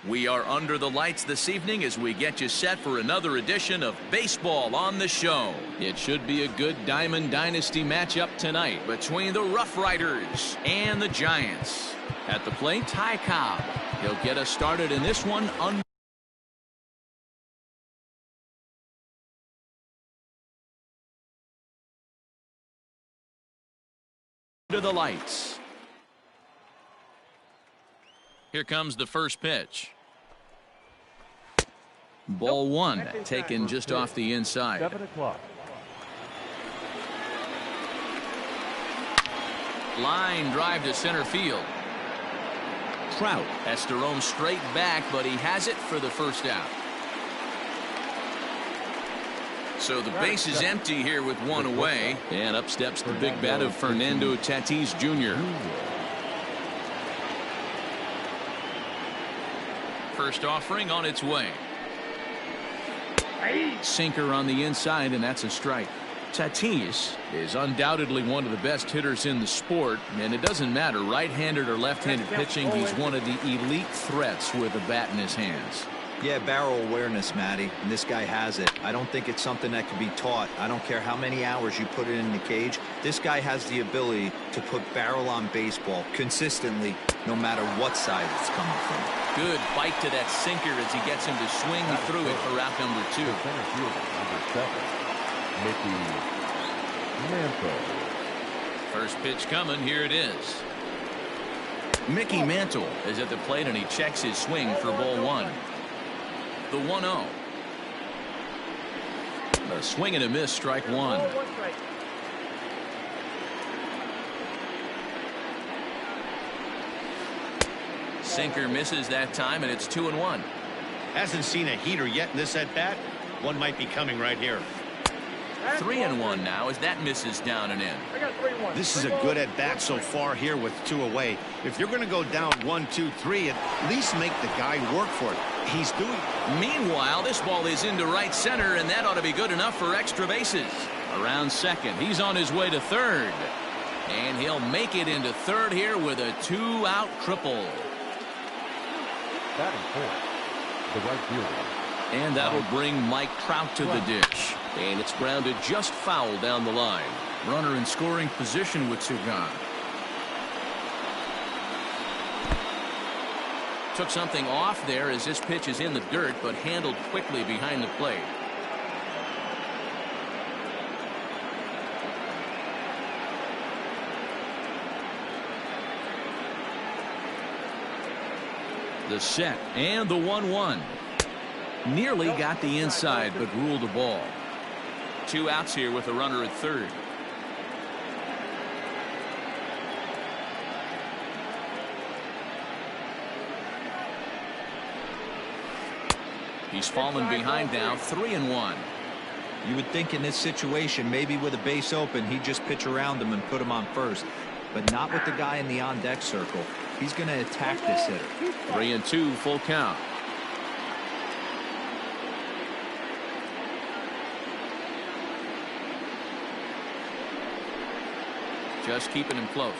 We are under the lights this evening as we get you set for another edition of Baseball on the Show. It should be a good Diamond Dynasty matchup tonight between the Rough Riders and the Giants. At the plate, Ty Cobb. He'll get us started in this one under the lights. Here comes the first pitch. Ball one, taken just off the inside. 7 o'clock. Line drive to center field. Trout has to roam straight back, but he has it for the first out. So the base is empty here with one away. And up steps the big bat of Fernando Tatis Jr. First offering on its way. Sinker on the inside, and that's a strike. Tatis is undoubtedly one of the best hitters in the sport, and it doesn't matter right-handed or left-handed pitching. He's one of the elite threats with a bat in his hands. Yeah, barrel awareness, Matty, and this guy has it. I don't think it's something that can be taught. I don't care how many hours you put it in the cage. This guy has the ability to put barrel on baseball consistently, no matter what side it's coming from. Good bite to that sinker as he gets him to swing through it for out number 2. First pitch coming. Here it is. Mickey Mantle is at the plate, and he checks his swing for ball 1. The 1-0. A swing and a miss, strike 1. Sinker misses that time, and it's 2-1. Hasn't seen a heater yet in this at bat. One might be coming right here. 3-1 now as that misses down and in. This is a good at bat so far here with 2 away. If you're going to go down 1, 2, 3, at least make the guy work for it. He's doing it. Meanwhile, this ball is into right center, and that ought to be good enough for extra bases. Around second, he's on his way to third, and he'll make it into third here with a 2-out triple. Batting fourth, the right fielder. And that'll bring Mike Trout to the dish. And it's grounded just foul down the line. Runner in scoring position with 2 gone. Took something off there as this pitch is in the dirt, but handled quickly behind the plate. The set and the 1-1. Nearly got the inside, but ruled the ball. 2 outs here with a runner at third. He's fallen behind now, 3-1. You would think in this situation, maybe with a base open, he'd just pitch around him and put him on first. But not with the guy in the on-deck circle. He's going to attack this hitter. 3-2, full count. Just keeping him close.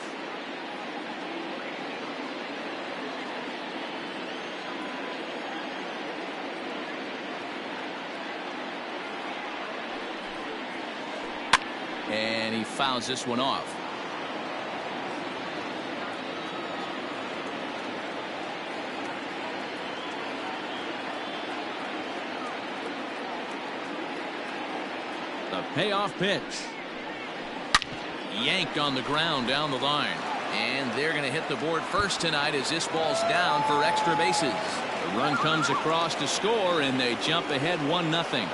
And he fouls this one off. The payoff pitch. Yanked on the ground down the line. And they're going to hit the board first tonight as this ball's down for extra bases. The run comes across to score, and they jump ahead 1-0.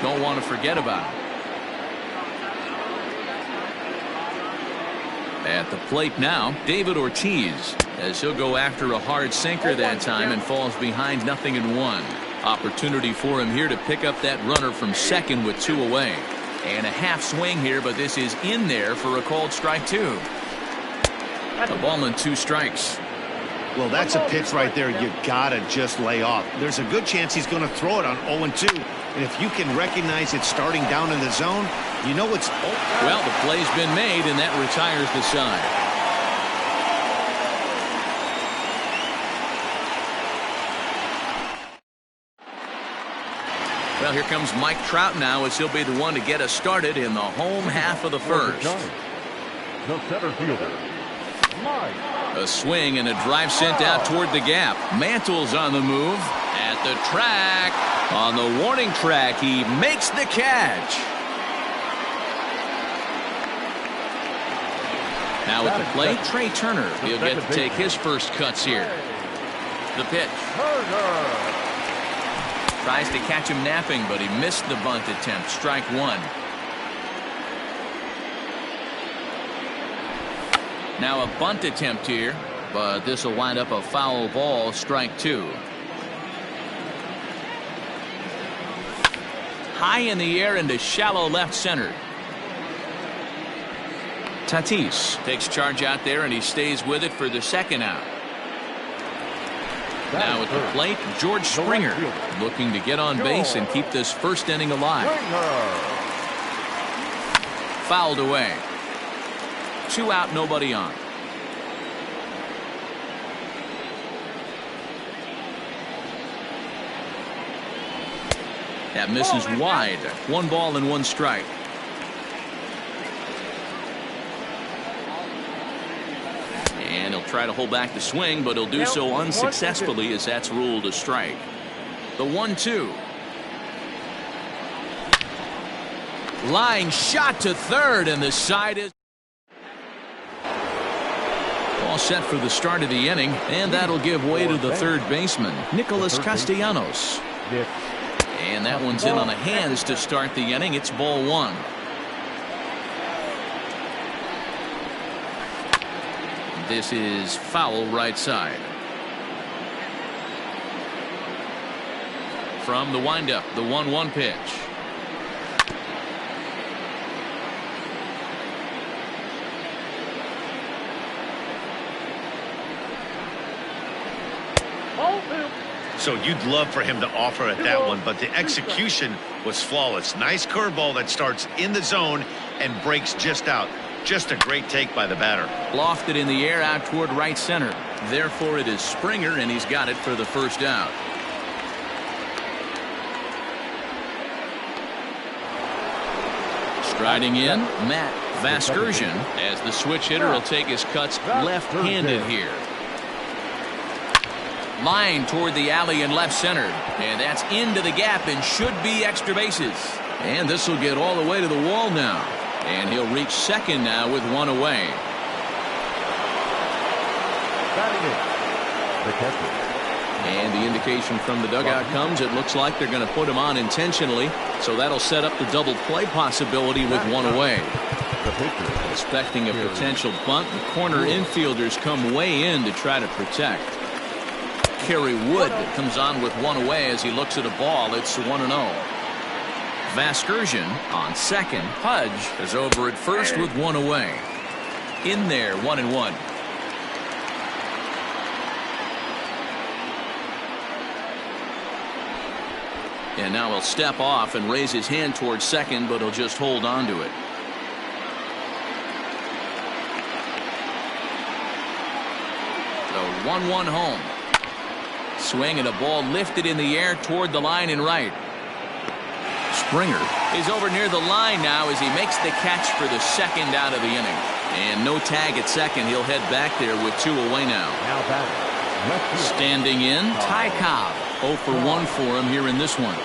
Don't want to forget about it. At the plate now, David Ortiz, as he'll go after a hard sinker that time and falls behind 0-1. Opportunity for him here to pick up that runner from second with 2 away. And a half swing here, but this is in there for a called strike 2. A ball and 2 strikes. Well, that's a pitch right there you gotta just lay off. There's a good chance he's going to throw it on 0-2. And if you can recognize it starting down in the zone, you know it's... Well, the play's been made, and that retires the side. Well, here comes Mike Trout now, as he'll be the one to get us started in the home half of the first. The center fielder, Mike. A swing and a drive sent out toward the gap. Mantle's on the move. At the track. On the warning track, he makes the catch. Now at the plate, Trey Turner. He'll get to take his first cuts here. The pitch. Tries to catch him napping, but he missed the bunt attempt. Strike one. Now a bunt attempt here, but this will wind up a foul ball. Strike two. High in the air into shallow left center. Tatis takes charge out there, and he stays with it for the second out. Now at the plate, George Springer looking to get on base and keep this first inning alive. Fouled away. 2 out, nobody on. That misses wide. 1 ball and 1 strike. And he'll try to hold back the swing, but he'll do so unsuccessfully as that's ruled a strike. The 1-2. Line shot to third, and the side is all set for the start of the inning, and that'll give way to the third baseman, Nicholas Castellanos. And that one's in on the hands to start the inning. It's ball 1. This is foul right side. From the windup, the 1-1 pitch. So you'd love for him to offer at that one, but the execution was flawless. Nice curveball that starts in the zone and breaks just out. Just a great take by the batter. Lofted in the air out toward right center. Therefore it is Springer, and he's got it for the first out. Striding in, Matt Vasgersian, as the switch hitter will take his cuts left-handed here. Line toward the alley in left center, and that's into the gap and should be extra bases. And this will get all the way to the wall now, and he'll reach second now with 1 away. And the indication from the dugout comes, it looks like they're going to put him on intentionally, so that'll set up the double play possibility with 1 away. Expecting a potential bunt, the corner infielders come way in to try to protect. Kerry Wood comes on with 1 away as he looks at a ball. It's 1-0. Vasgersian on second. Pudge is over at first with 1 away. In there, 1-1. And now he'll step off and raise his hand towards second, but he'll just hold on to it. The 1-1 home. Swing and a ball lifted in the air toward the line and right. Springer is over near the line now as he makes the catch for the second out of the inning. And no tag at second. He'll head back there with 2 away now. Standing in, Ty Cobb. 0 for 1 for him here in this one.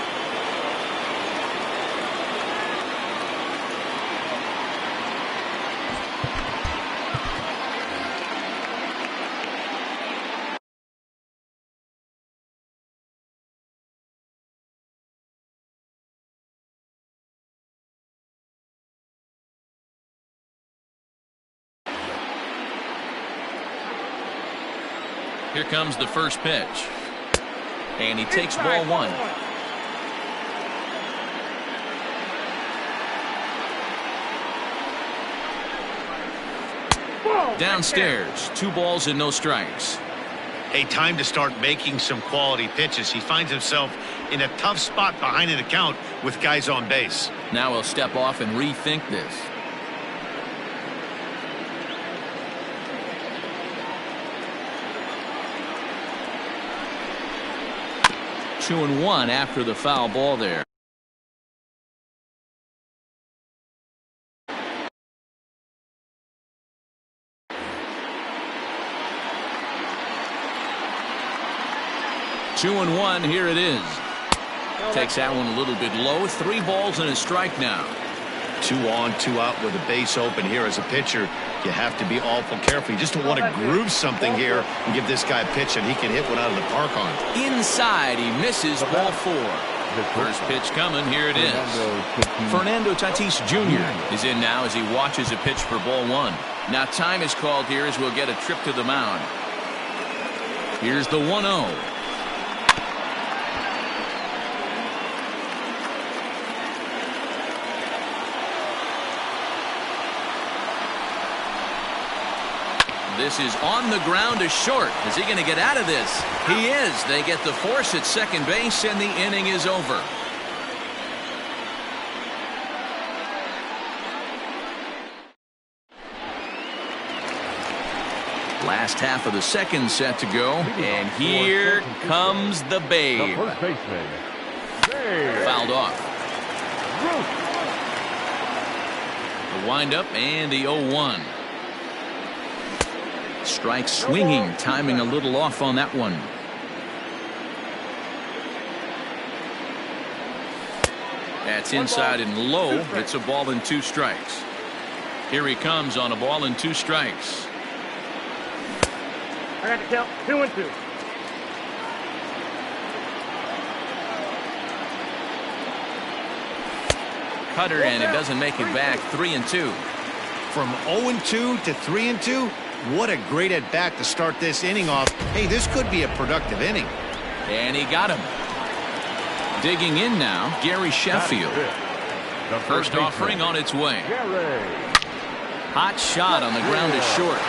Here comes the first pitch. And he takes ball 1. Downstairs, 2 balls and no strikes. A time to start making some quality pitches. He finds himself in a tough spot behind an account with guys on base. Now he'll step off and rethink this. 2-1 after the foul ball there. Two and one, here it is. Takes that one a little bit low. 3 balls and a strike now. 2 on, 2 out with a base open here. As a pitcher, you have to be awful careful. You just don't want to groove something here and give this guy a pitch that he can hit one out of the park on. Inside, he misses ball 4. First pitch coming, here it is. Fernando Tatis Jr. is in now as he watches a pitch for ball 1. Now time is called here as we'll get a trip to the mound. Here's the 1-0. This is on the ground to short. Is he going to get out of this? He is. They get the force at second base, and the inning is over. Last half of the second set to go, and here comes the Babe. The first baseman, Fouled off. The windup and the 0-1. Strike swinging, timing a little off on that one. That's inside and low. It's a ball and 2 strikes. Here he comes on a ball and 2 strikes. I got to count 2 and 2. Cutter, and it doesn't make it back. 3 and 2. From 0-2 to 3-2, what a great at bat to start this inning off. Hey, this could be a productive inning. And he got him. Digging in now, Gary Sheffield. First offering on its way. Hot shot on the ground is short.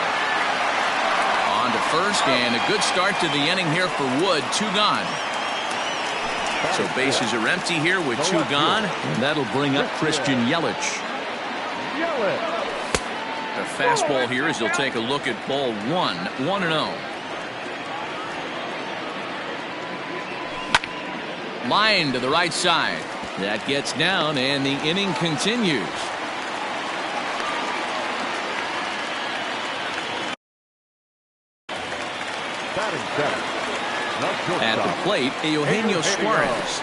On to first, and a good start to the inning here for Wood. 2 gone. So bases are empty here with 2 gone. And that'll bring up Christian Yelich. A fastball here as he'll take a look at ball 1. 1-0. Line to the right side. That gets down, and the inning continues. At the plate, Eugenio Suarez.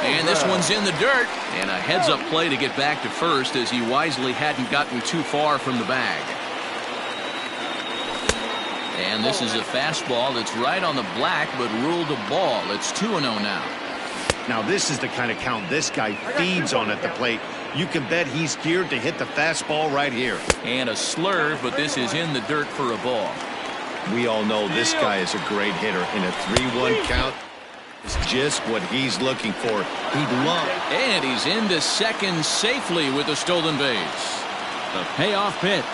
And this one's in the dirt, and a heads-up play to get back to first as he wisely hadn't gotten too far from the bag. And this is a fastball that's right on the black but ruled a ball. It's 2-0 now. Now this is the kind of count this guy feeds on at the plate. You can bet he's geared to hit the fastball right here. And a slurve, but this is in the dirt for a ball. We all know this guy is a great hitter. In a 3-1 count is just what he's looking for. He'd love. And he's into second safely with a stolen base. The payoff pitch.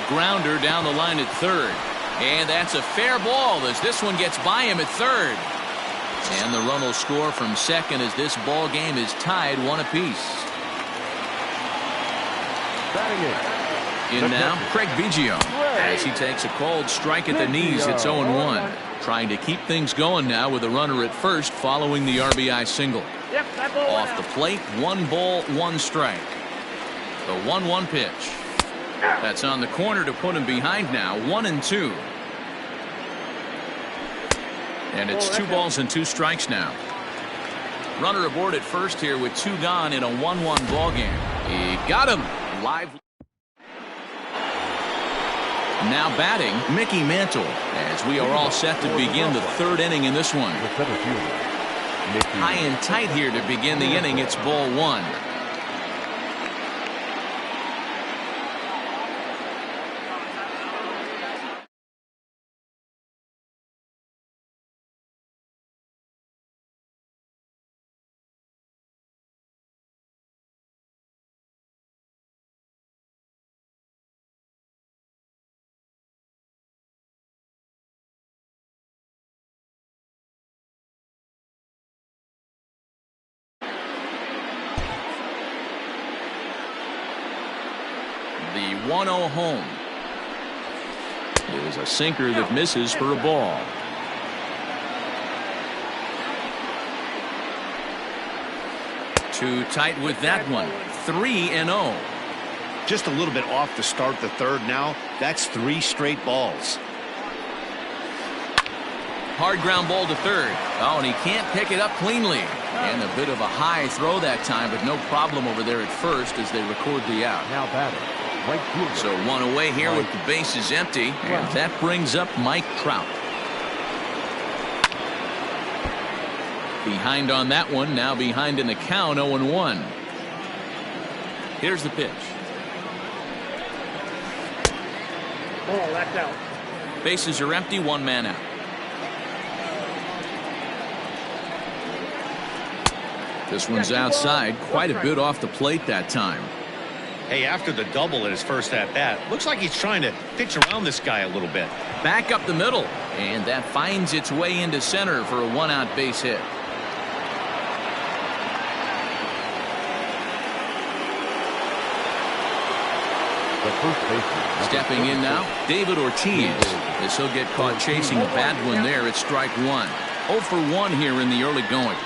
Grounder down the line at third. And that's a fair ball as this one gets by him at third. And the run will score from second as this ball game is tied 1 apiece. In now, Craig Biggio as he takes a cold strike at the knees. It's 0-1. Trying to keep things going now with a runner at first following the RBI single. Off the plate, 1 ball, 1 strike. The 1-1 pitch. That's on the corner to put him behind now. 1-2. And it's 2 balls and 2 strikes now. Runner aboard at first here with 2 gone in a 1-1 ball game. He got him live. Now batting, Mickey Mantle, as we are all set to begin the 3rd inning in this one. High and tight here to begin the inning. It's ball 1. The 1-0 home. It is a sinker that misses for a ball. Too tight with that one. 3-0. Just a little bit off to start the 3rd now. That's 3 straight balls. Hard ground ball to third. Oh, and he can't pick it up cleanly. And a bit of a high throw that time, but no problem over there at first as they record the out. Now batting, right fielder. So one away here with the bases empty. And that brings up Mike Trout. Behind on that one, now behind in the count, 0-1. Here's the pitch. Oh, that's out. Bases are empty, one man out. This one's outside, quite a bit off the plate that time. Hey, after the double at his first at-bat, looks like he's trying to pitch around this guy a little bit. Back up the middle, and that finds its way into center for a one-out base hit. The first baseman. Stepping in now, David Ortiz. As he'll get caught chasing a bad one there at strike one. 0 for 1 here in the early going.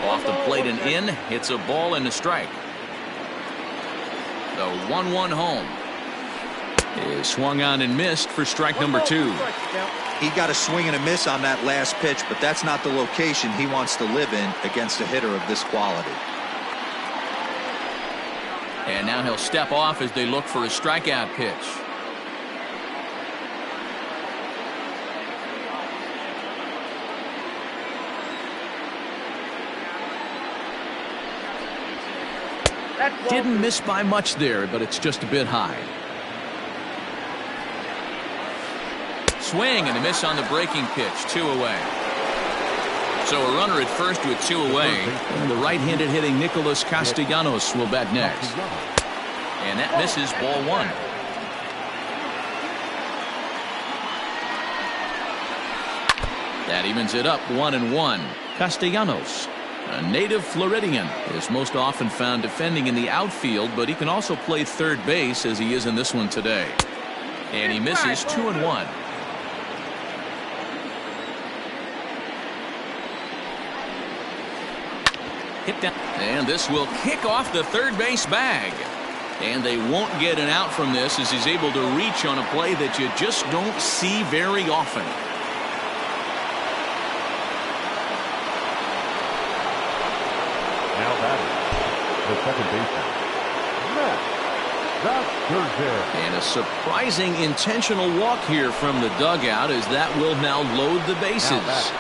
Off the plate and in, hits a ball and a strike. The 1-1 home is swung on and missed for strike number 2. He got a swing and a miss on that last pitch, but that's not the location he wants to live in against a hitter of this quality. And now he'll step off as they look for a strikeout pitch. Didn't miss by much there, but it's just a bit high. Swing and a miss on the breaking pitch, 2 away. So a runner at first with 2 away. And the right-handed hitting Nicholas Castellanos will bat next. And that misses, ball 1. That evens it up, 1-1. Castellanos, a native Floridian, is most often found defending in the outfield, but he can also play third base as he is in this one today. And he misses, 2-1. Hit down. And this will kick off the third base bag. And they won't get an out from this as he's able to reach on a play that you just don't see very often. Now batting, the second baseman. That's Scherzer. And a surprising intentional walk here from the dugout as that will now load the bases.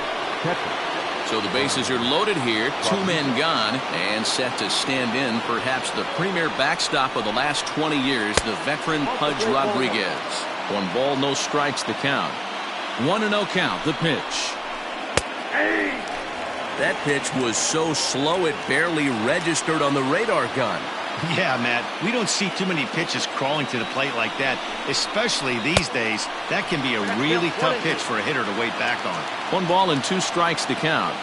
So the bases are loaded here, 2 men gone, and set to stand in perhaps the premier backstop of the last 20 years, the veteran Pudge Rodriguez. 1 ball, no strikes the count. 1-0 count, the pitch. That pitch was so slow it barely registered on the radar gun. Yeah, Matt, we don't see too many pitches crawling to the plate like that, especially these days. That can be a really tough pitch for a hitter to wait back on. 1 ball and 2 strikes to count.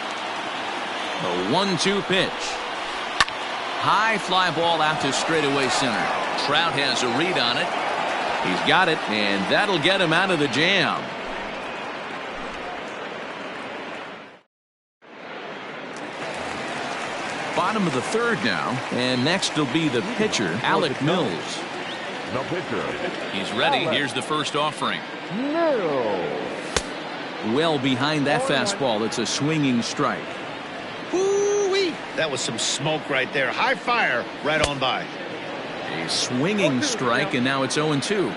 The 1-2 pitch. High fly ball out to straightaway center. Trout has a read on it. He's got it, and that'll get him out of the jam. Bottom of the third now, and next will be the pitcher, Alec Mills. The pitcher. He's ready. Here's the first offering. Mills. Well behind that fastball. It's a swinging strike. Woo-wee. That was some smoke right there. High fire right on by. A swinging strike, and now it's 0-2.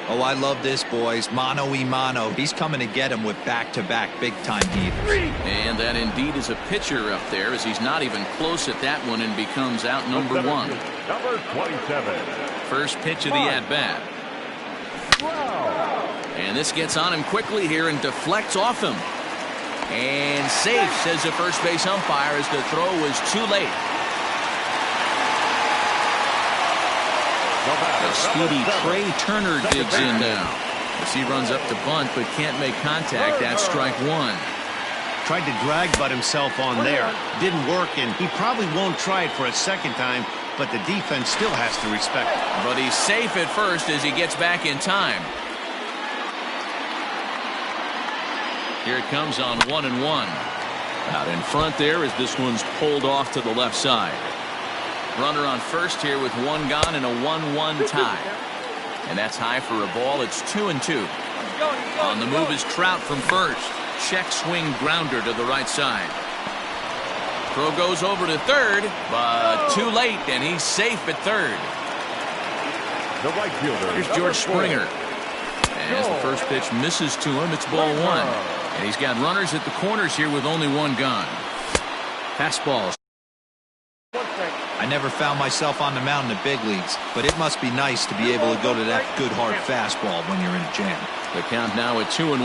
Oh, I love this, boys. Mano-y-mano. He's coming to get him with back-to-back big-time heaters. And that indeed is a pitcher up there as he's not even close at that one and becomes out number 1. Number 27. First pitch of the at-bat. Wow. And this gets on him quickly here and deflects off him. And safe, says the first base umpire, as the throw was too late. The speedy Trey Turner digs in now as he runs up to bunt but can't make contact. That's strike 1. Tried to drag Bud himself on there. Didn't work, and he probably won't try it for a second time, but the defense still has to respect it. But he's safe at first as he gets back in time. Here it comes on 1-1. Out in front there as this one's pulled off to the left side. Runner on first here with 1 gone and a 1-1 tie. And that's high for a ball. It's 2-2. On the move is Trout from first. Check swing grounder to the right side. Throw goes over to third, but too late, and he's safe at third. The right fielder. Here's George Springer. As the first pitch misses to him, it's ball one. And he's got runners at the corners here with only one gone. Fastball. I never found myself on the mound in the big leagues, but it must be nice to be able to go to that good hard fastball when you're in a jam. The count now at 2-1.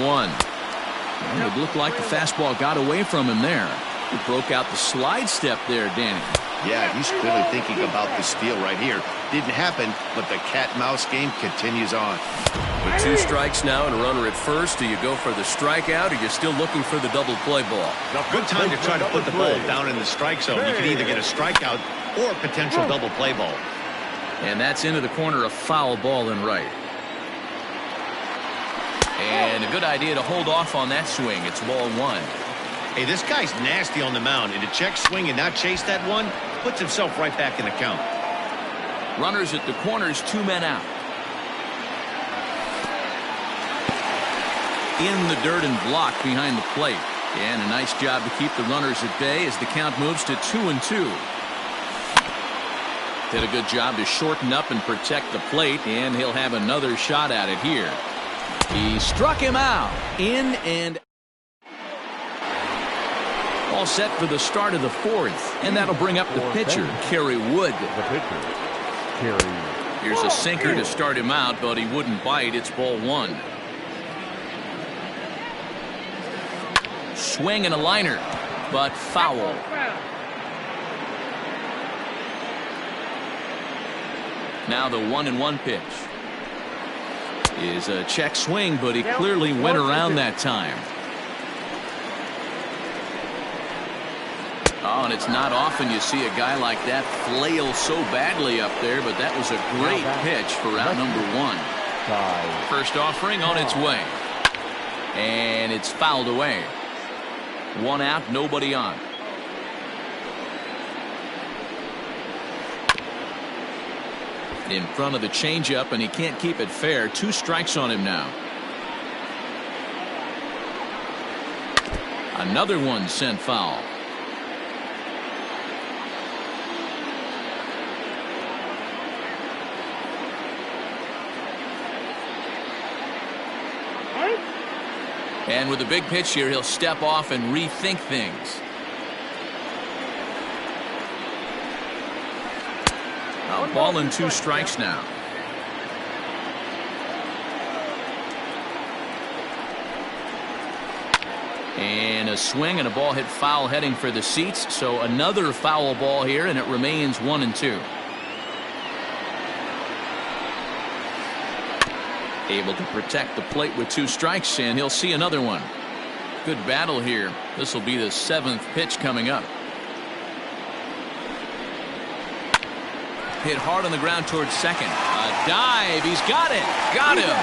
And it looked like the fastball got away from him there. He broke out the slide step there, Danny. Yeah, he's clearly thinking about the steal right here. Didn't happen, but the cat-mouse game continues on. With 2 strikes now and a runner at first, do you go for the strikeout, or are you still looking for the double play ball? Good time to try to put the ball down in the strike zone. You can either get a strikeout or a potential double play ball. And that's into the corner, a foul ball in right. And a good idea to hold off on that swing. It's ball one. Hey, this guy's nasty on the mound, and to check swing and not chase that one puts himself right back in the count. Runners at the corners, 2 men out. In the dirt and blocked behind the plate. And a nice job to keep the runners at bay as the count moves to 2-2. Did a good job to shorten up and protect the plate, and he'll have another shot at it here. He struck him out. In and all set for the start of the 4th, and that'll bring up the pitcher, Kerry Wood. The pitcher, Kerry. Here's a sinker to start him out, but he wouldn't bite. It's ball one. Swing and a liner, but foul. Now the 1-1 pitch is a check swing, but he clearly went around that time. Oh, and it's not often you see a guy like that flail so badly up there, but that was a great pitch for out number 1. First offering on its way. And it's fouled away. 1 out, nobody on. In front of the changeup, and he can't keep it fair. 2 strikes on him now. Another one sent foul. And with a big pitch here, he'll step off and rethink things. A ball and 2 strikes now. And a swing and a ball hit foul heading for the seats. So another foul ball here, and it remains 1-2. Able to protect the plate with 2 strikes, and he'll see another one. Good battle here. This will be the 7th pitch coming up. Hit hard on the ground towards second. A dive. He's got it. Got him.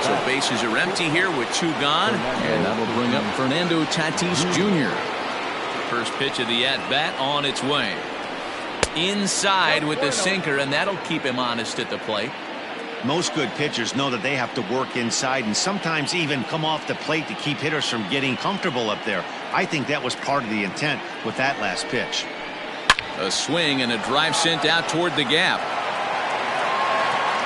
So bases are empty here with 2 gone, and that'll bring up Fernando Tatis Jr. First pitch of the at-bat on its way. Inside with the sinker, and that'll keep him honest at the plate. Most good pitchers know that they have to work inside and sometimes even come off the plate to keep hitters from getting comfortable up there. I think that was part of the intent with that last pitch. A swing and a drive sent out toward the gap.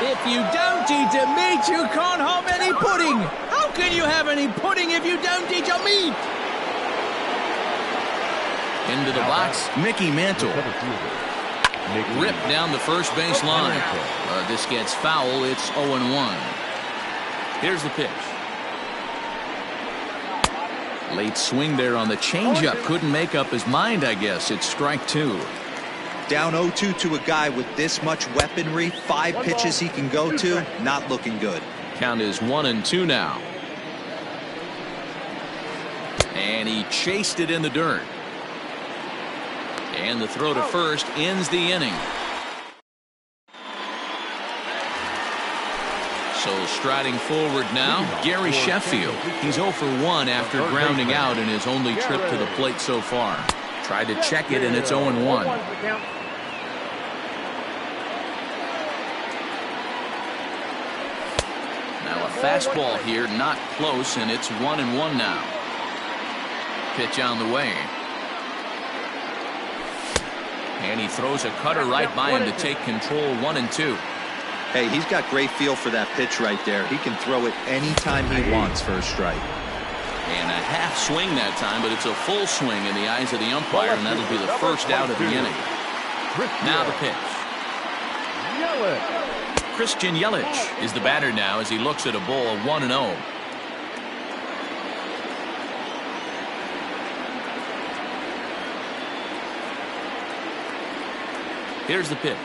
If you don't eat a meat, you can't have any pudding. How can you have any pudding if you don't eat your meat? Into the box, Mickey Mantle. Ripped down the first base line. This gets foul. It's 0-1. Here's the pitch. Late swing there on the changeup. Couldn't make up his mind, I guess. It's strike 2. Down 0-2 to a guy with this much weaponry, 5 pitches he can go to, not looking good. Count is 1-2 now. And he chased it in the dirt. And the throw to first ends the inning. So striding forward now, Gary Sheffield. He's 0 for 1 after grounding out in his only trip to the plate so far. Tried to check it, and it's 0-1. fastball here, not close, and it's 1-1 now. Pitch on the way. And he throws a cutter right by him to take control. 1-2. Hey, he's got great feel for that pitch right there. He can throw it anytime he wants for a strike. And a half swing that time, but it's a full swing in the eyes of the umpire, and that'll be the first out of the inning. Now the pitch. Christian Yelich is the batter now as he looks at a ball of 1-0. Here's the pitch.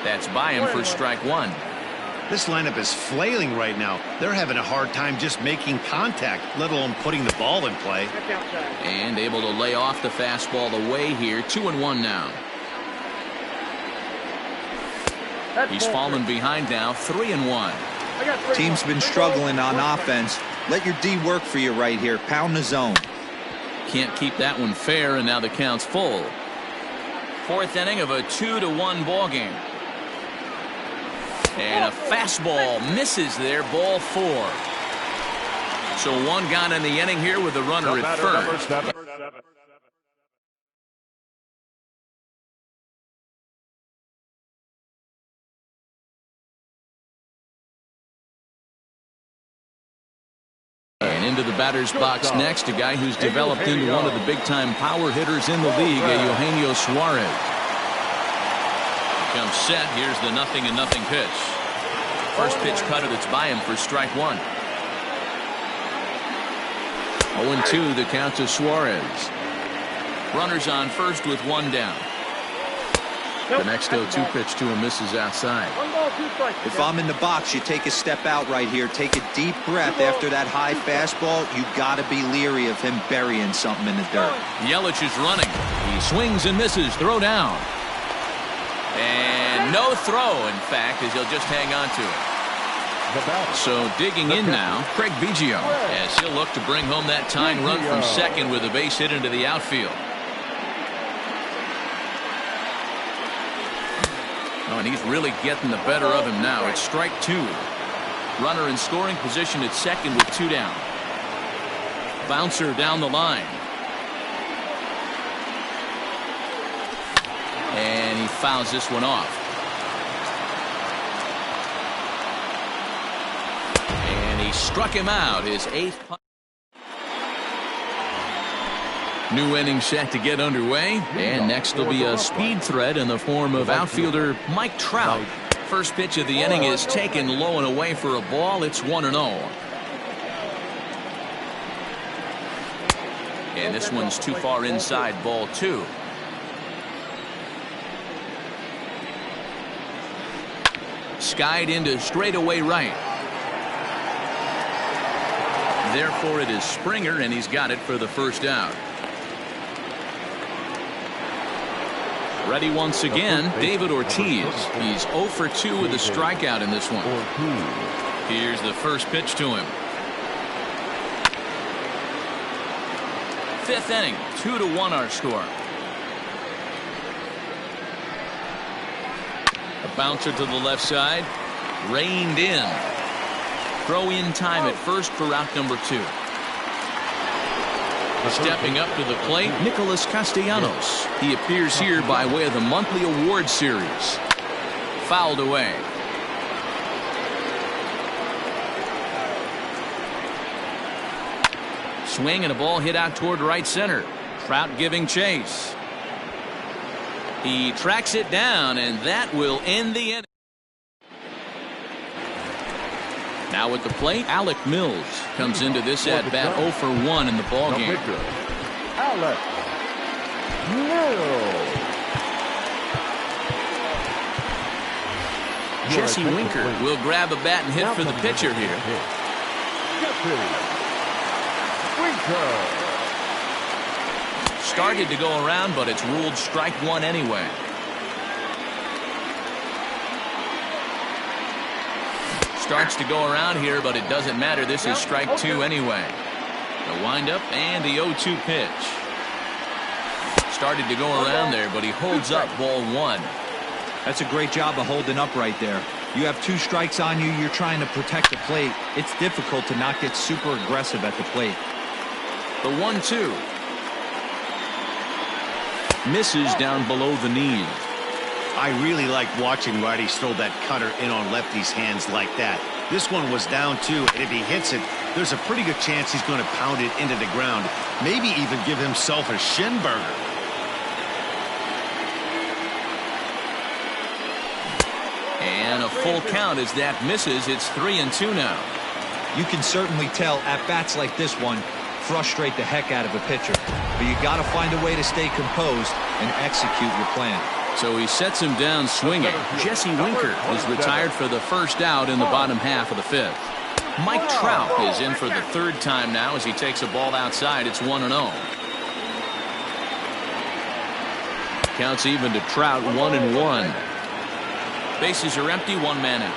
That's by him for strike one. This lineup is flailing right now. They're having a hard time just making contact, let alone putting the ball in play. And able to lay off the fastball away here. 2-1 now. He's fallen behind now. 3-1. Team's been struggling on offense. Let your D work for you right here. Pound the zone. Can't keep that one fair, and now the count's full. Fourth inning of a 2-1 ball game. And a fastball misses there. Ball 4. So one gone in the inning here with a runner at first. And into the batter's box next, a guy who's developed into one of the big-time power hitters in the league, Eugenio Suarez. Comes set. Here's the 0-0 pitch. First pitch cutter that's by him for strike one. 0-2 the count to Suarez. Runners on first with one down. The next 0-2 pitch to him misses outside. If I'm in the box, you take a step out right here. Take a deep breath after that high fastball. You got to be leery of him burying something in the dirt. Yelich is running. He swings and misses. Throw down. And no throw, in fact, as he'll just hang on to it. So digging in now, Craig Biggio, as he'll look to bring home that tying run from second with a base hit into the outfield. Oh, and he's really getting the better of him now. It's strike two. Runner in scoring position at second with two down. Bouncer down the line. And he fouls this one off. And he struck him out. His 8th punt. New inning set to get underway. And next will be a speed threat in the form of outfielder Mike Trout. First pitch of the inning is taken low and away for a ball. It's 1-0. And this one's too far inside. Ball 2. Skied into straightaway right. Therefore, it is Springer, and he's got it for the first out. Ready once again, David Ortiz. He's 0 for 2 with a strikeout in this one. Here's the first pitch to him. 5th inning, 2-1 our score. A bouncer to the left side, reined in. Throw in time at first for out number 2. Stepping up to the plate, Nicholas Castellanos. He appears here by way of the monthly award series. Fouled away. Swing and a ball hit out toward right center. Trout giving chase. He tracks it down, and that will end the inning. Now at the plate, Alec Mills comes into this at bat 0 for 1 in the ball game. Alec Mills. Jesse Winker will grab a bat and hit for the pitcher here. Started to go around, but it's ruled strike one anyway. Starts to go around here, but it doesn't matter. This is strike two anyway. The windup and the 0-2 pitch. Started to go around there, but he holds up ball one. That's a great job of holding up right there. You have 2 strikes on you. You're trying to protect the plate. It's difficult to not get super aggressive at the plate. The 1-2. Misses down below the knee. I really like watching righties throw that cutter in on lefties' hands like that. This one was down 2, and if he hits it, there's a pretty good chance he's going to pound it into the ground. Maybe even give himself a shin burger. And a full count as that misses. It's 3-2 now. You can certainly tell at bats like this one frustrate the heck out of a pitcher. But you got to find a way to stay composed and execute your plan. So he sets him down swinging. Jesse Winker is retired for the first out in the bottom half of the 5th. Mike Trout is in for the 3rd time now as he takes a ball outside. It's 1-0. Counts even to Trout, 1-1. Bases are empty, 1 man out.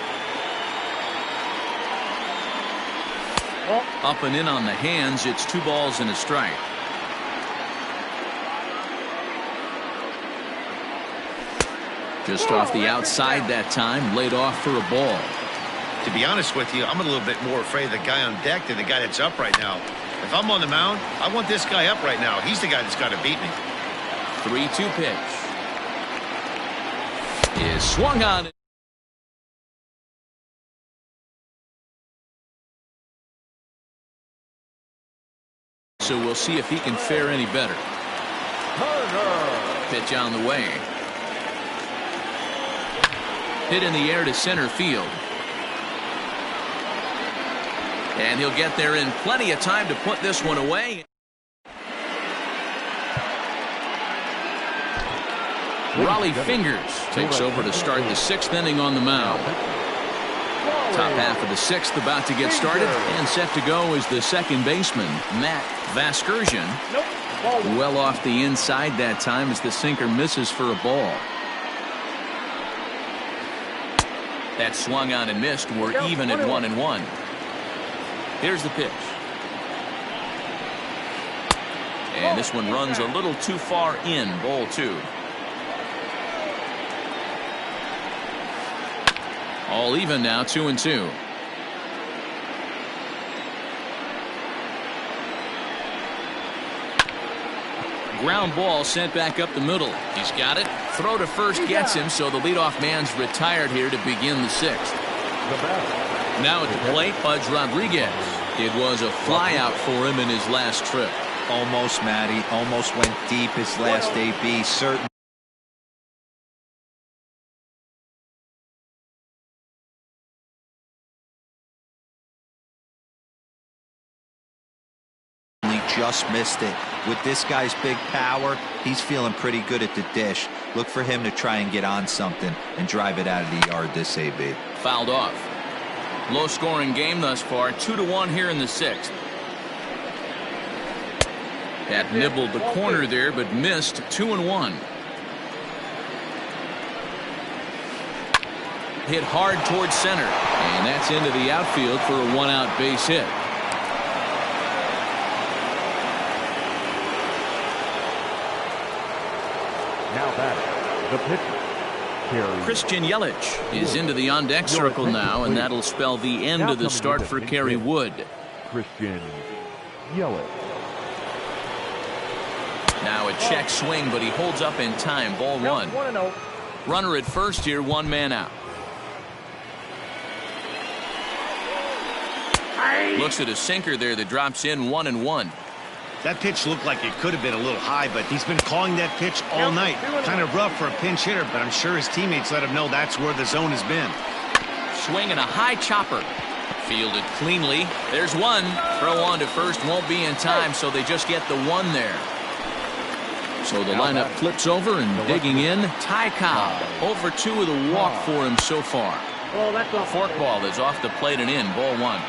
Up and in on the hands. It's 2 balls and a strike. Just off the outside that time, laid off for a ball. To be honest with you, I'm a little bit more afraid of the guy on deck than the guy that's up right now. If I'm on the mound, I want this guy up right now. He's the guy that's got to beat me. 3-2 pitch. Is swung on. So we'll see if he can fare any better. Pitch on the way. Hit in the air to center field. And he'll get there in plenty of time to put this one away. Raleigh Fingers takes over to start the 6th inning on the mound. Top half of the 6th about to get started, and set to go is the 2nd baseman, Matt Vasgersian. Well off the inside that time as the sinker misses for a ball. That swung on and missed. We're even at 1-1. Here's the pitch. And this one runs a little too far in, ball 2. All even now, 2-2. Ground ball sent back up the middle. He's got it. Throw to first gets him, so the leadoff man's retired here to begin the 6th. Now at the plate, Pudge Rodriguez. It was a flyout for him in his last trip. Almost, Matty. Almost went deep his last AB. Certainly just missed it. With this guy's big power, he's feeling pretty good at the dish. Look for him to try and get on something and drive it out of the yard this AB. Fouled off. Low scoring game thus far, 2-1 here in the 6th. That nibbled the corner there, but missed. 2-1. Hit hard towards center, and that's into the outfield for a 1-out base hit. Now batting, the pitcher, Kerry. Christian Yelich is into the on-deck circle now, and that'll spell the end of the start for Kerry Wood. Christian Yelich. Now a check swing, but he holds up in time. Ball 1. Runner at first here, 1 man out. Looks at a sinker there that drops in, 1-1. That pitch looked like it could have been a little high, but he's been calling that pitch all night. Kind of rough for a pinch hitter, but I'm sure his teammates let him know that's where the zone has been. Swinging a high chopper. Fielded cleanly. There's one. Throw on to first won't be in time, so they just get the 1 there. So the lineup flips over and digging in. Ty Cobb, 0 for 2 with a walk for him so far. Forkball is off the plate and in. Ball 1.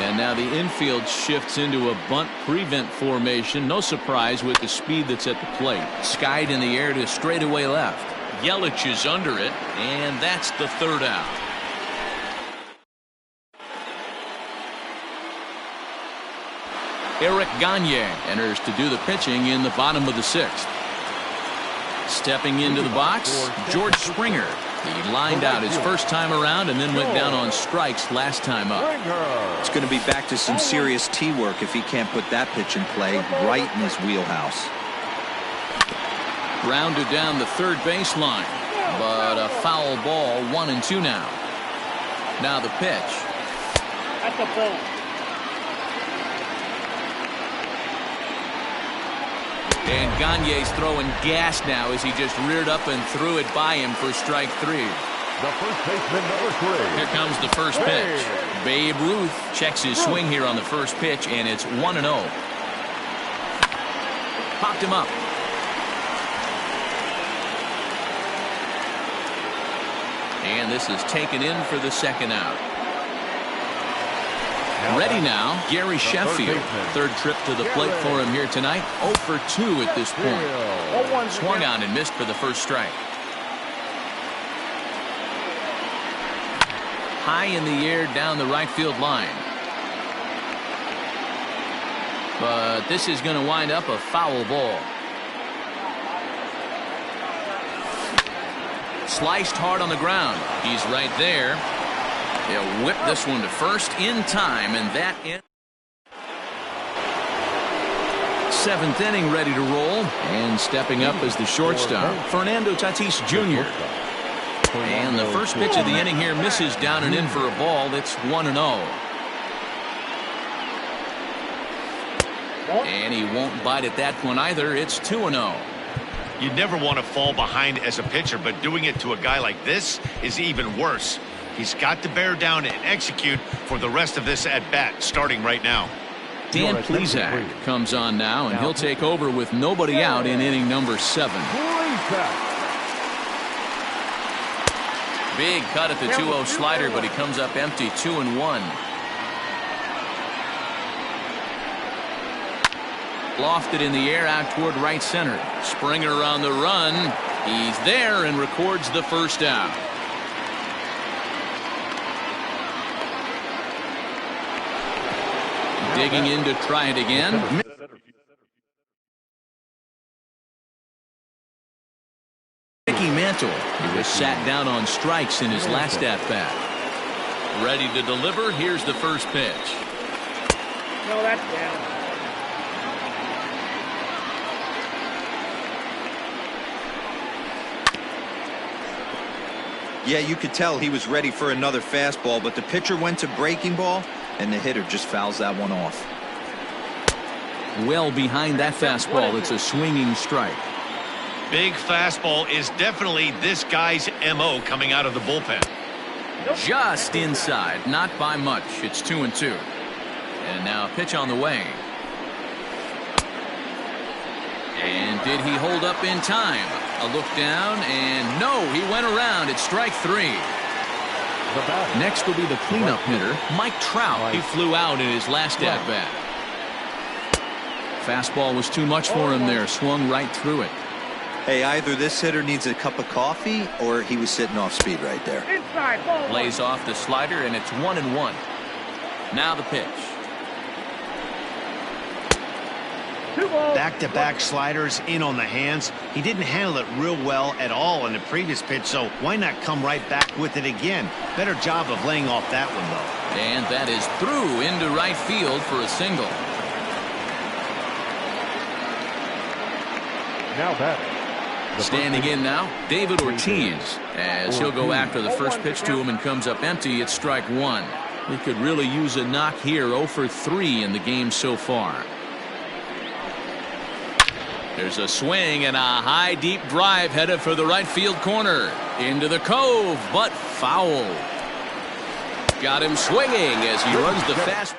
And now the infield shifts into a bunt prevent formation. No surprise with the speed that's at the plate. Skied in the air to straightaway left. Yelich is under it, and that's the 3rd out. Eric Gagne enters to do the pitching in the bottom of the 6th. Stepping into the box, George Springer. He lined out his first time around and then went down on strikes last time up. It's going to be back to some serious tee work if he can't put that pitch in play right in his wheelhouse. Rounded down the third baseline, but a foul ball, 1-2 now. Now the pitch. That's a ball. And Gagne's throwing gas now as he just reared up and threw it by him for strike 3. The first baseman, number 3. Here comes the first pitch. Babe Ruth checks his swing here on the first pitch, and it's 1-0. Popped him up. And this is taken in for the second out. Ready now, Gary Sheffield. Third trip to the plate for him here tonight. 0 for 2 at this point. Swung on and missed for the first strike. High in the air down the right field line. But this is going to wind up a foul ball. Sliced hard on the ground. He's right there. He'll whip this one to first in time, and that ends. 7th inning ready to roll, and stepping up as the shortstop, Fernando Tatis Jr. And the first pitch of the inning here misses down and in for a ball. It's 1-0. And he won't bite at that one either. It's 2-0. You never want to fall behind as a pitcher, but doing it to a guy like this is even worse. He's got to bear down and execute for the rest of this at-bat, starting right now. Dan Plesac comes on now, and he'll take over with nobody out in inning number 7. Big cut at the 2-0 slider, but he comes up empty, 2-1. Lofted in the air out toward right center. Springer on the run. He's there and records the first out. Digging in to try it again. Mickey Mantle. He was sat down on strikes in his last at-bat. Ready to deliver. Here's the first pitch. No, that's down. Yeah, you could tell he was ready for another fastball, but the pitcher went to breaking ball, and the hitter just fouls that one off. Well behind that fastball, it's a swinging strike. Big fastball is definitely this guy's MO coming out of the bullpen. Just inside, not by much. It's 2-2. And now a pitch on the way. And did he hold up in time? A look down, and no, he went around. It's strike 3. Next will be the cleanup hitter, Mike Trout. He flew out in his last at-bat. Fastball was too much for him there. Swung right through it. Hey, either this hitter needs a cup of coffee or he was sitting off speed right there. Inside, ball. Lays off the slider, and it's 1-1. Now the pitch. Back-to-back sliders in on the hands. He didn't handle it real well at all in the previous pitch, so why not come right back with it again? Better job of laying off that one, though. And that is through into right field for a single. Now batting. Standing in now, David Ortiz, as he'll go after the first pitch to him and comes up empty. It's strike 1. He could really use a knock here. 0 for 3 in the game so far. There's a swing and a high deep drive headed for the right field corner. Into the cove, but foul. Got him swinging as he runs the fast.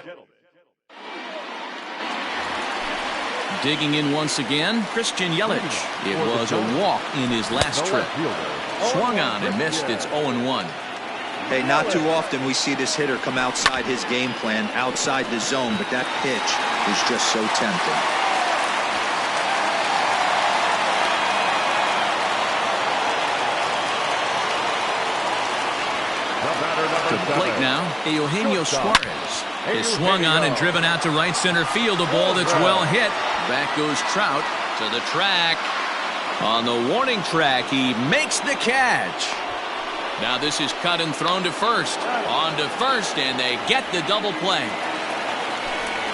Digging in once again, Christian Yelich. It was a walk in his last trip. Swung on and missed. It's 0-1. Hey, not too often we see this hitter come outside his game plan, outside the zone, but that pitch is just so tempting. To the plate now, Eugenio Suarez. Is swung on and driven out to right center field. A ball that's well hit. Back goes Trout to the track. On the warning track, he makes the catch. Now this is cut and thrown to first. On to first, and they get the double play.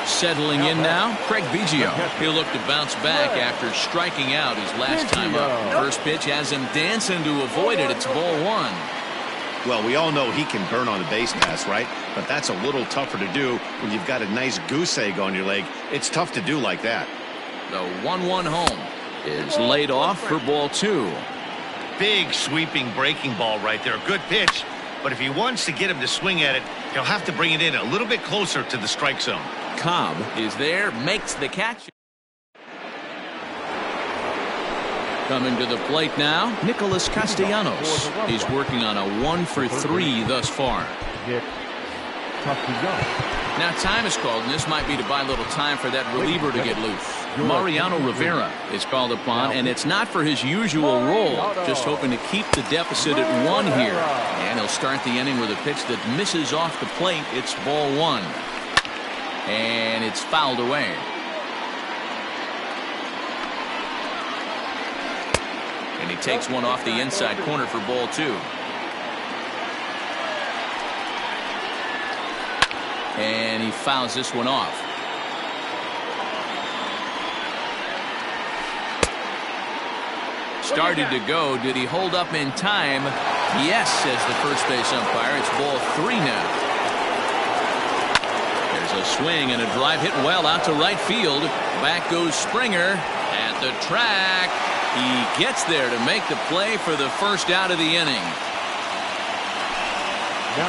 Settling in now, Craig Biggio. He'll look to bounce back after striking out his last time up. First pitch has him dancing to avoid it. It's ball one. Well, we all know he can burn on the base pass, right? But that's a little tougher to do when you've got a nice goose egg on your leg. It's tough to do like that. The 1-1 home is laid off for ball two. Big sweeping breaking ball right there. Good pitch. But if he wants to get him to swing at it, he'll have to bring it in a little bit closer to the strike zone. Cobb is there, makes the catch. Coming to the plate now, Nicholas Castellanos. He's working on a 1-for-3 thus far. Now time is called, and this might be to buy a little time for that reliever to get loose. Mariano Rivera is called upon, and it's not for his usual role. Just hoping to keep the deficit at 1 here. And he'll start the inning with a pitch that misses off the plate. It's ball one. And it's fouled away. And he takes one off the inside corner for ball two. And he fouls this one off. Started to go. Did he hold up in time? Yes, says the first base umpire. It's ball three now. There's a swing and a drive hit well out to right field. Back goes Springer at the track. He gets there to make the play for the first out of the inning.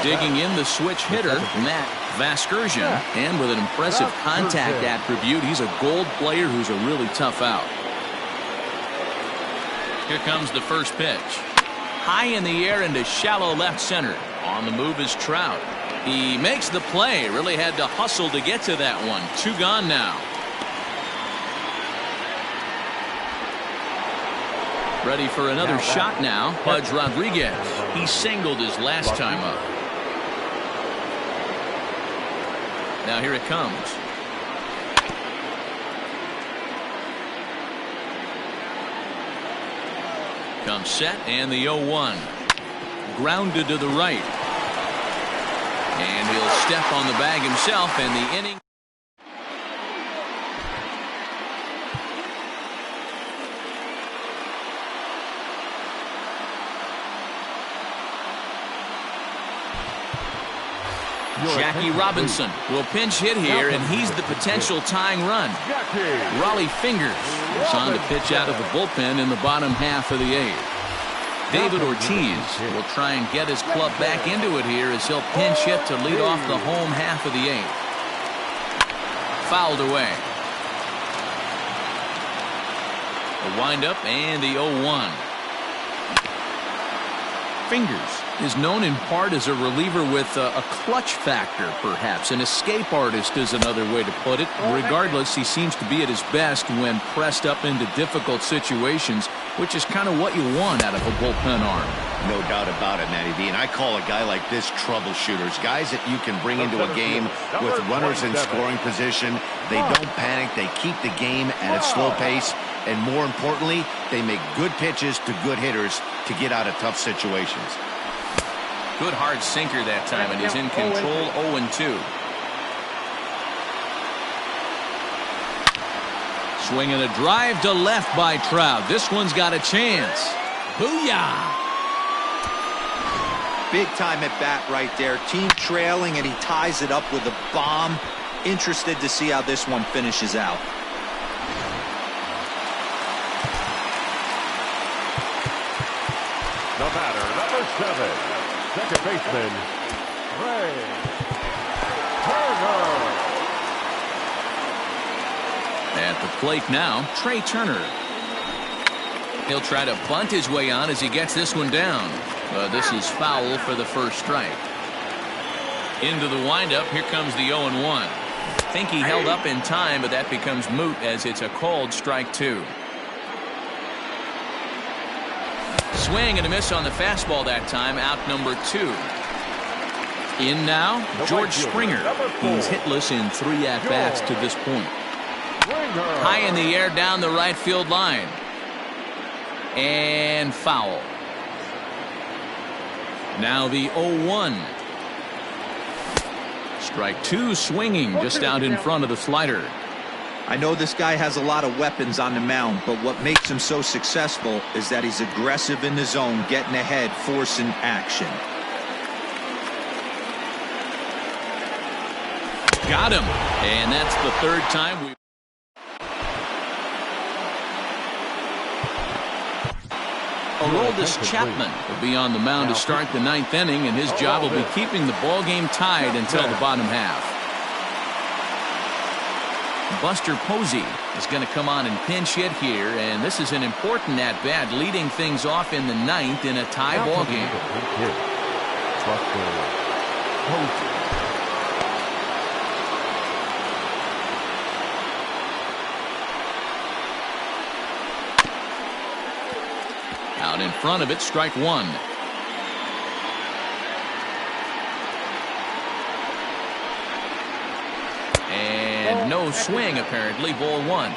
Digging in the switch hitter, Matt Vasgersian, and with an impressive contact attribute, he's a gold player who's a really tough out. Here comes the first pitch. High in the air into shallow left center. On the move is Trout. He makes the play. Really had to hustle to get to that one. 2 gone now. Ready for another shot now. Pudge Rodriguez. He singled his last time up. Now here it comes. Comes set, and the 0-1. Grounded to the right. And he'll step on the bag himself, and the inning. Jackie Robinson will pinch hit here, and he's the potential tying run. Raleigh Fingers is on to pitch out of the bullpen in the bottom half of the 8th. David Ortiz will try and get his club back into it here as he'll pinch hit to lead off the home half of the 8th. Fouled away. The windup and the 0-1. Fingers is known in part as a reliever with a clutch factor, perhaps. An escape artist is another way to put it. Regardless, he seems to be at his best when pressed up into difficult situations, which is kind of what you want out of a bullpen arm. No doubt about it, Matty V. And I call a guy like this troubleshooters. Guys that you can bring into a game with runners in scoring position. They don't panic. They keep the game at a slow pace. And more importantly, they make good pitches to good hitters to get out of tough situations. Good hard sinker that time, and he's in control. 0-2. Swinging a drive to left by Trout. This one's got a chance. Booyah! Big time at bat right there. Team trailing, and he ties it up with a bomb. Interested to see how this one finishes out. The batter, number 7, second baseman, Trey Turner. At the plate now, Trey Turner. He'll try to bunt his way on as he gets this one down. But this is foul for the first strike. Into the windup, here comes the 0-1. Think he held up in time, but that becomes moot as it's a called strike 2. Swing and a miss on the fastball that time, out number 2. In now, George Springer. He's hitless in 3 at-bats to this point. High in the air down the right field line. And foul. Now the 0-1. Strike 2 swinging just out in front of the slider. I know this guy has a lot of weapons on the mound, but what makes him so successful is that he's aggressive in the zone, getting ahead, forcing action. Got him. And that's the 3rd time we... Aroldis Chapman will be on the mound to start the 9th inning, and his job will be keeping the ball game tied until the bottom half. Buster Posey is going to come on and pinch hit here, and this is an important at-bat, leading things off in the 9th in a tie ball game. Out in front of it, strike 1. And no swing, apparently, ball 1.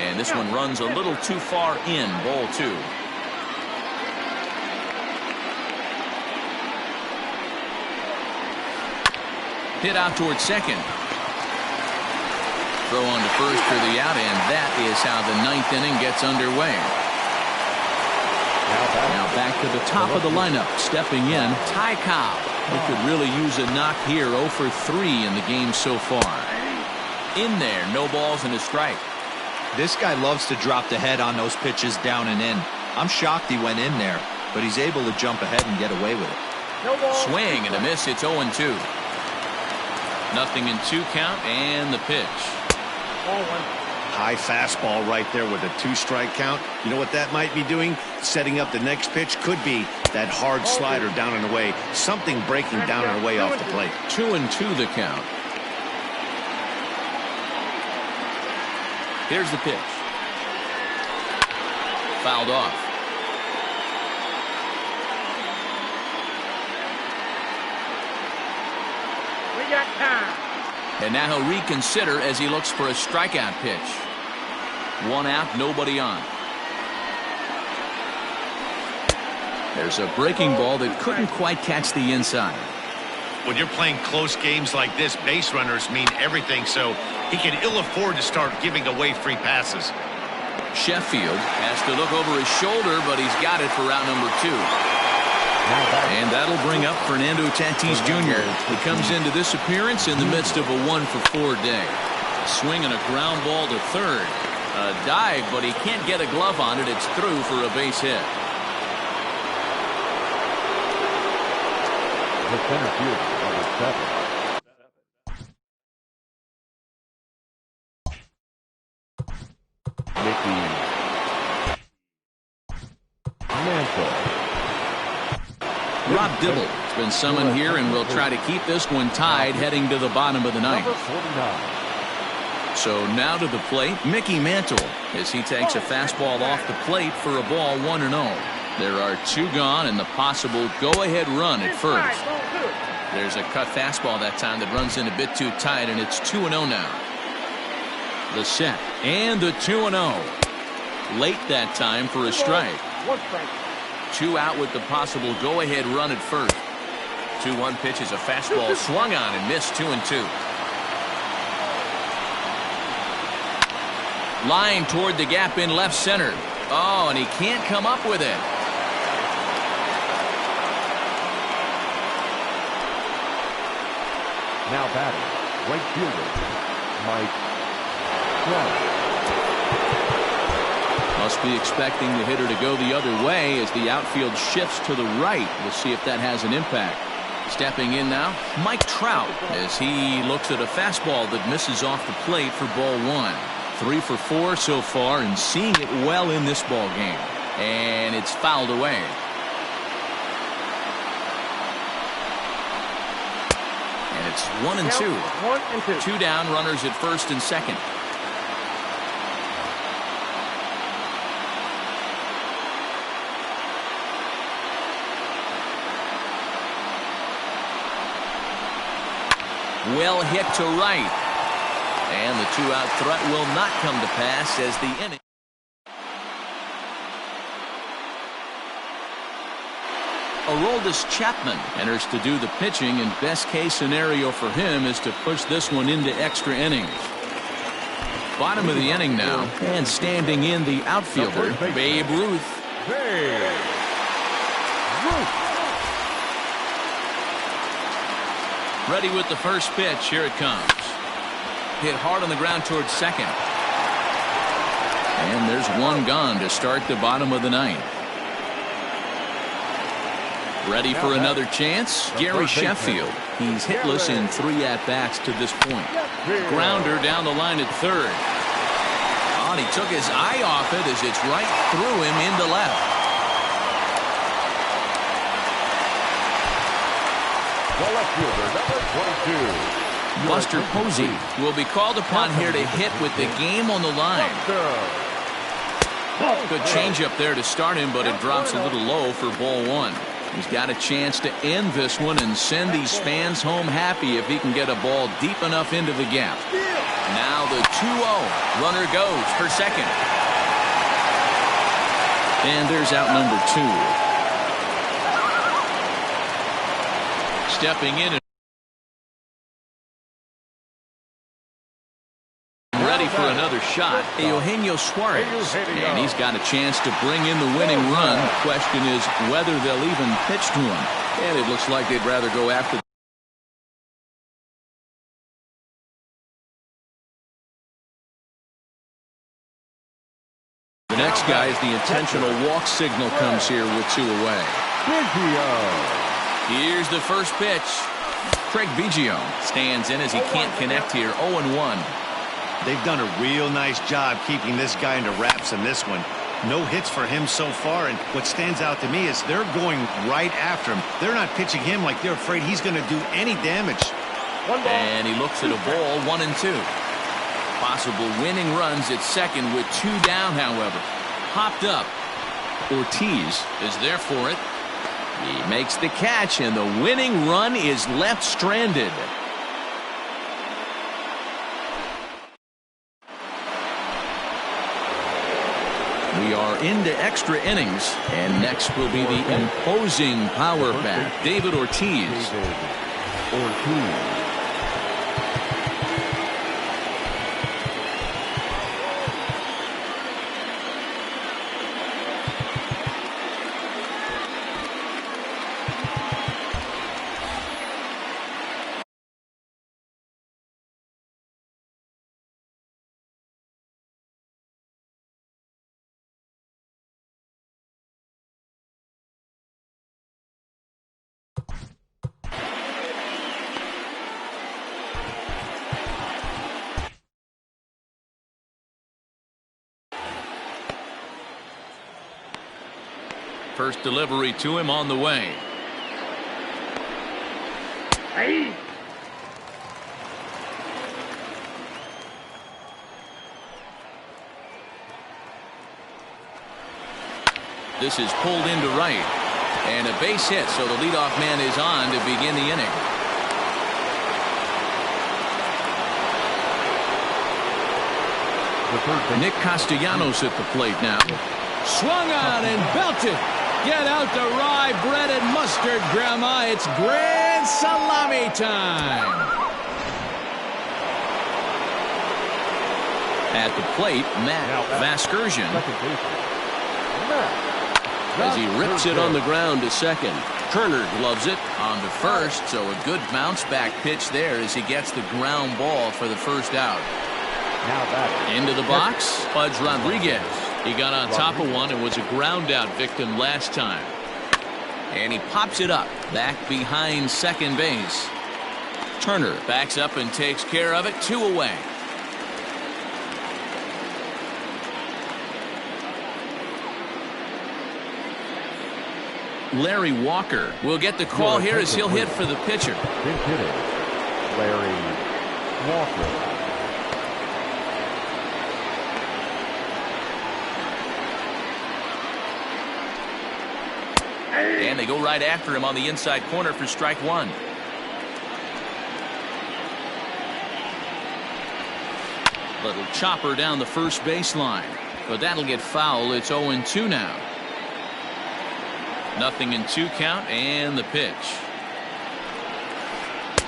And this one runs a little too far in, ball 2. Hit out towards second. Throw on to first for the out, and that is how the 9th inning gets underway. Now back to the top of the lineup. Stepping in, Ty Cobb. He could really use a knock here. 0 for 3 in the game so far. In there, no balls and a strike. This guy loves to drop the head on those pitches down and in. I'm shocked he went in there, but he's able to jump ahead and get away with it. Swing and a miss. It's 0-2. Nothing in 2 count, and the pitch. High fastball right there with a 2-strike count. You know what that might be doing? Setting up the next pitch. Could be that hard slider down and away. Something breaking down and away off the plate. 2-2 the count. Here's the pitch. Fouled off. We got time. And now he'll reconsider as he looks for a strikeout pitch. 1 out, nobody on. There's a breaking ball that couldn't quite catch the inside. When you're playing close games like this, base runners mean everything, so he can ill afford to start giving away free passes. Sheffield has to look over his shoulder, but he's got it for out number 2. And that'll bring up Fernando Tatis Jr. He comes into this appearance in the midst of a 1 for 4 day. Swing and a ground ball to third. A dive, but he can't get a glove on it. It's through for a base hit. The center field, number 7. Mickey Mantle. Rob Dibble has been summoned here and will try to keep this one tied heading to the bottom of the 9th. Number 49. So now to the plate, Mickey Mantle, as he takes a fastball off the plate for a ball 1-0. There are 2 gone and the possible go-ahead run at first. There's a cut fastball that time that runs in a bit too tight, and it's 2-0 now. The set and the 2-0. Late that time for a strike. 2 out with the possible go-ahead run at first. 2-1 pitch is a fastball swung on and missed. 2-2. Line toward the gap in left center. Oh, and he can't come up with it. Now batting, right fielder, Mike Trout. Must be expecting the hitter to go the other way as the outfield shifts to the right. We'll see if that has an impact. Stepping in now, Mike Trout, as he looks at a fastball that misses off the plate for ball 1. 3 for 4 so far and seeing it well in this ball game. And it's fouled away. And it's 1-2. 2 down, runners at first and second. well hit to right. And the two-out threat will not come to pass as the inning. Aroldis Chapman enters to do the pitching, and best case scenario for him is to push this one into extra innings. Bottom of the inning now, and standing in the outfielder, Babe Ruth. Ready with the first pitch. Here it comes. Hit hard on the ground towards second. And there's one gone to start the bottom of the ninth. Ready for another chance? Gary Sheffield. He's hitless in 3 at-bats to this point. Grounder down the line at third. Oh, and he took his eye off it as it's right through him into left. The left fielder, number 22. Buster Posey will be called upon here to hit with the game on the line. Good changeup there to start him, but it drops a little low for ball one. He's got a chance to end this one and send these fans home happy if he can get a ball deep enough into the gap. Now the 2-0. Runner goes for second. And there's out number 2. Stepping in. Ready for another shot, Eugenio Suarez, and he's got a chance to bring in the winning run. The question is whether they'll even pitch to him, and it looks like they'd rather go after. The next guy is the intentional walk signal comes here with 2 away. Here's the first pitch. Craig Biggio stands in as he can't connect here. 0-1. They've done a real nice job keeping this guy into wraps in this one. No hits for him so far, and what stands out to me is they're going right after him. They're not pitching him like they're afraid he's going to do any damage. And he looks at a ball, 1-2. Possible winning runs at second with 2 down, however. Hopped up. Ortiz is there for it. He makes the catch, and the winning run is left stranded. We are into extra innings, and next will be the imposing power bat, David Ortiz. First delivery to him on the way. Hey. This is pulled into right. And a base hit, so the leadoff man is on to begin the inning. Nick Castellanos at the plate now. Swung on and belted. Get out the rye bread and mustard, Grandma. It's grand salami time. At the plate, Matt Vasgersian. As he rips it on the ground to second. Turner gloves it on to first, so a good bounce back pitch there as he gets the ground ball for the first out. Into the box, Pudge Rodriguez. He got on top of one and was a ground out victim last time. And he pops it up back behind second base. Turner backs up and takes care of it. 2 away. Larry Walker will get the call here as he'll hit for the pitcher. Big hitter, Larry Walker. And they go right after him on the inside corner for strike 1. Little chopper down the first baseline. But that'll get foul. It's 0-2 now. 0-2 count and the pitch.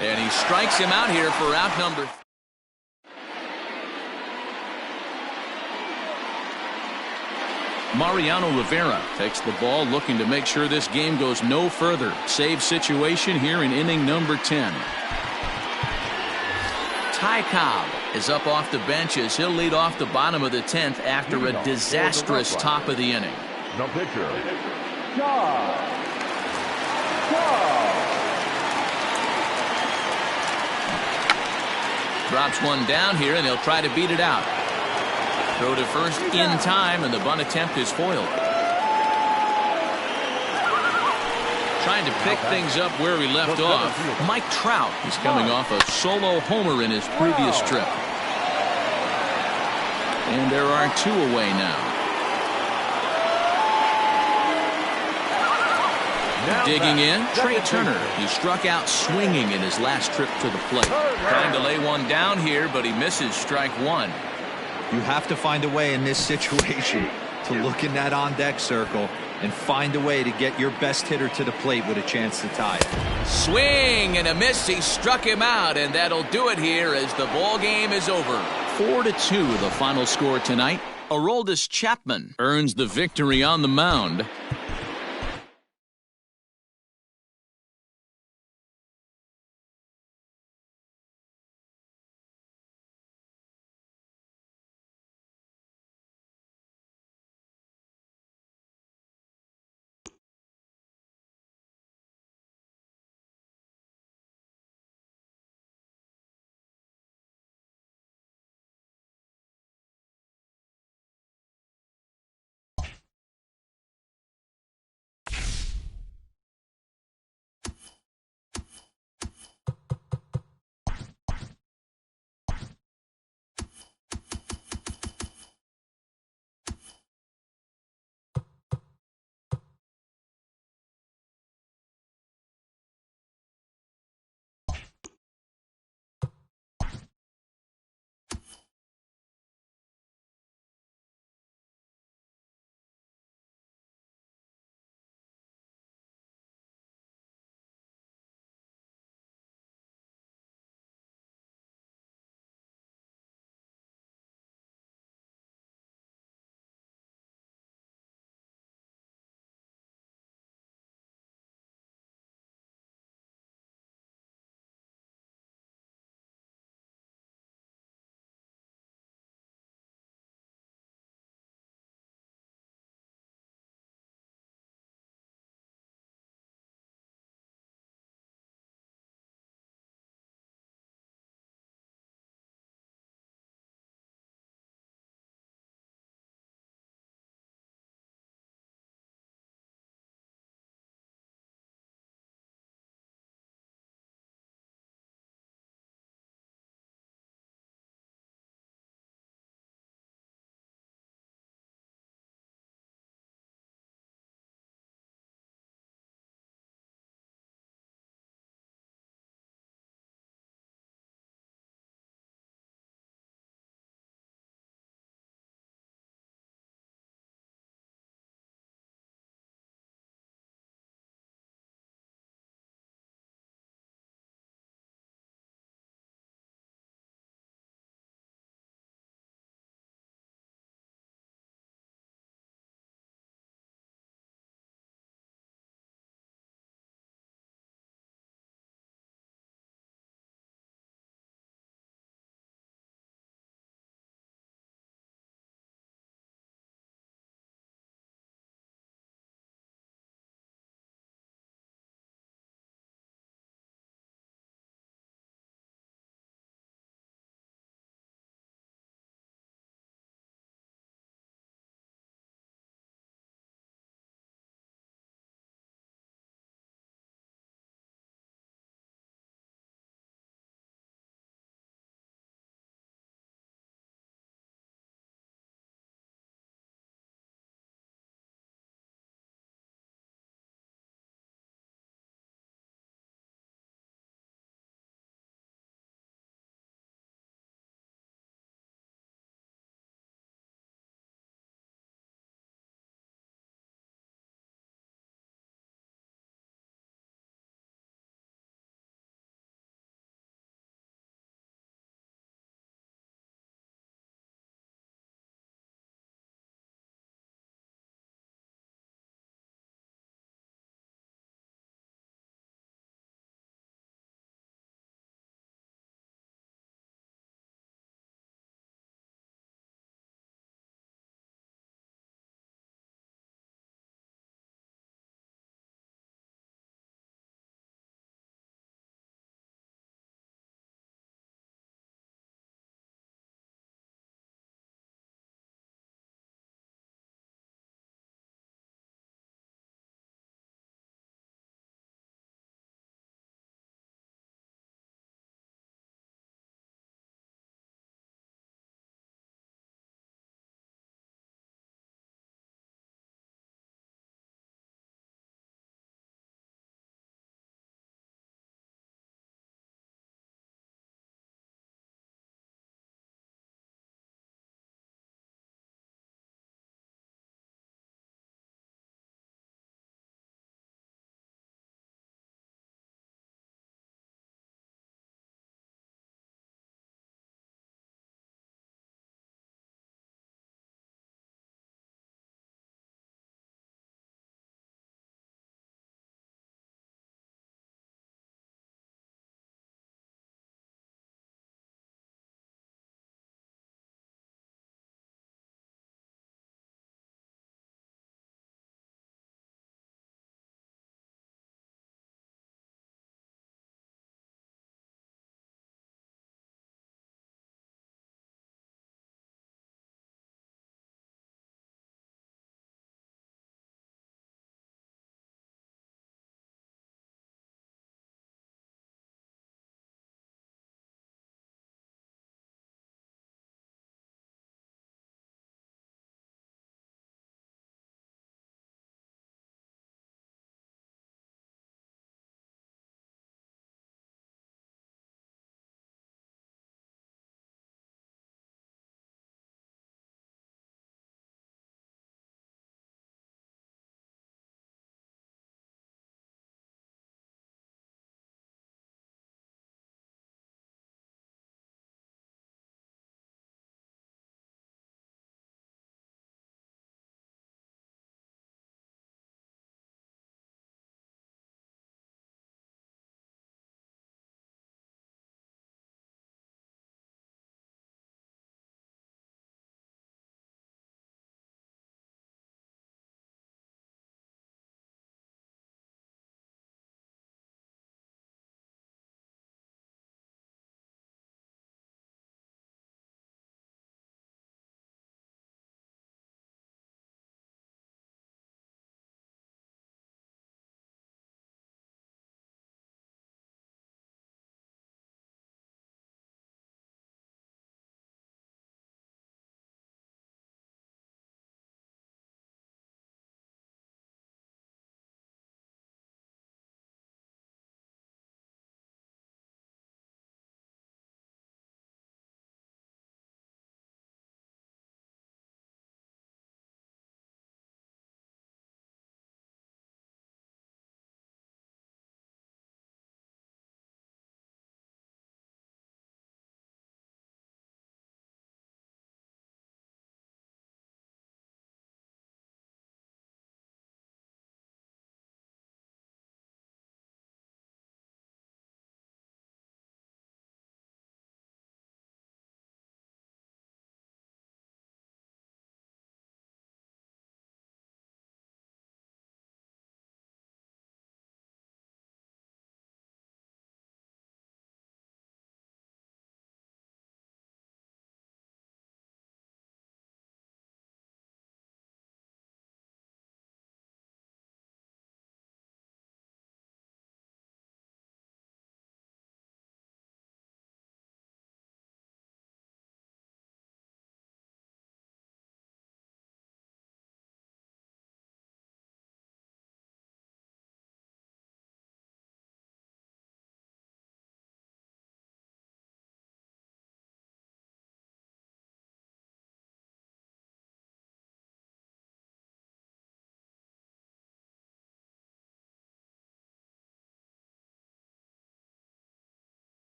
And he strikes him out here for out number 3. Mariano Rivera takes the ball, looking to make sure this game goes no further. Save situation here in inning number 10. Ty Cobb is up off the bench as he'll lead off the bottom of the 10th after a disastrous top of the inning. The pitcher, Drops one down here, and he'll try to beat it out. Throw to first in time, and the bunt attempt is foiled. Trying to pick things up where he left off. Mike Trout is coming off a solo homer in his previous trip. And there are 2 away now. Digging in, Trey Turner. He struck out swinging in his last trip to the plate. Trying to lay one down here, but he misses strike 1. You have to find a way in this situation to look in that on-deck circle and find a way to get your best hitter to the plate with a chance to tie it. Swing and a miss. He struck him out, and that'll do it here as the ball game is over. 4-2 the final score tonight. Aroldis Chapman earns the victory on the mound.